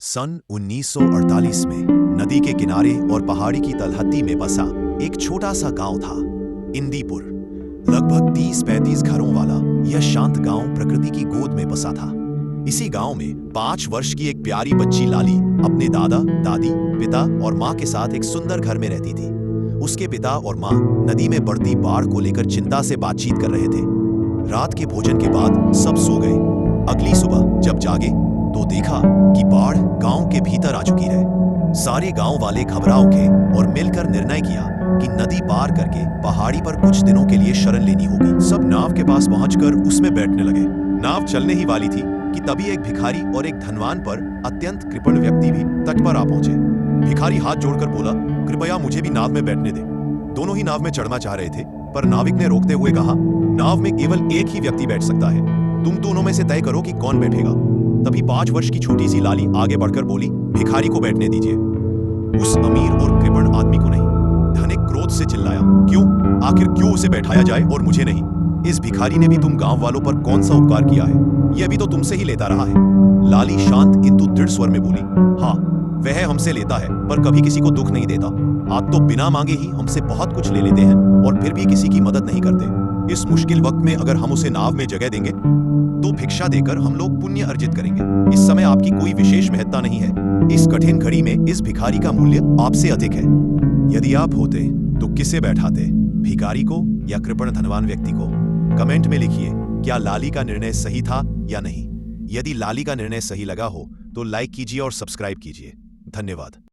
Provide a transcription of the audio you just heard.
सन 1948 में नदी के किनारे और पहाड़ी की तलहटी में बसा एक छोटा सा गांव था, इंदीपुर। लगभग 30-35 घरों वाला यह शांत गांव प्रकृति की गोद में बसा था। इसी गांव में 5 वर्ष की एक प्यारी बच्ची लाली अपने दादा, दादी, पिता और माँ के साथ एक सुंदर घर में रहती थी। उसके पिता और माँ नदी में बढ़ती बाढ़ को लेकर चिंता से बातचीत कर रहे थे। रात के भोजन के बाद सब सो गए। अगली सुबह जब जागे तो देखा कि बाढ़ गांव के भीतर आ चुकी है। सारे गांव वाले घबरा उठे और मिलकर निर्णय किया कि नदी पार करके पहाड़ी पर कुछ दिनों के लिए शरण लेनी होगी। सब नाव के पास पहुंचकर उसमें बैठने लगे। नाव चलने ही वाली थी कि तभी एक भिखारी और एक धनवान पर अत्यंत कृपण व्यक्ति भी तट पर आ पहुंचे। भिखारी हाथ जोड़कर बोला, कृपया मुझे भी नाव में बैठने दे। दोनों ही नाव में चढ़ना चाह रहे थे, पर नाविक ने रोकते हुए कहा, नाव में केवल एक ही व्यक्ति बैठ सकता है। तुम दोनों में से तय करो कि कौन बैठेगा। तभी 5 वर्ष की छोटी सी लाली आगे बढ़कर बोली, भिखारी को बैठने दीजिए। उस अमीर और कृपण आदमी को नहीं। धनिक क्रोध से चिल्लाया, क्यों? आखिर क्यों उसे बैठाया जाए और मुझे नहीं? इस भिखारी ने भी तुम गांव वालों पर कौन सा उपकार किया है? यह भी तो तुमसे ही लेता रहा है। लाली शांत किंतु दृढ़ स्वर में बोली, हाँ, वह हमसे लेता है, पर कभी किसी को दुख नहीं देता। आप तो बिना मांगे ही हमसे बहुत कुछ ले लेते हैं और फिर भी किसी की मदद नहीं करते। इस मुश्किल वक्त में अगर हम उसे नाव में जगह देंगे तो भिक्षा देकर हम लोग पुण्य अर्जित करेंगे। इस समय आपकी कोई विशेष महत्ता नहीं है। इस कठिन घड़ी में इस भिखारी का मूल्य आपसे अधिक है। यदि आप होते तो किसे बैठाते, भिखारी को या कृपण धनवान व्यक्ति को? कमेंट में लिखिए, क्या लाली का निर्णय सही था या नहीं। यदि लाली का निर्णय सही लगा हो तो लाइक कीजिए और सब्सक्राइब कीजिए। धन्यवाद।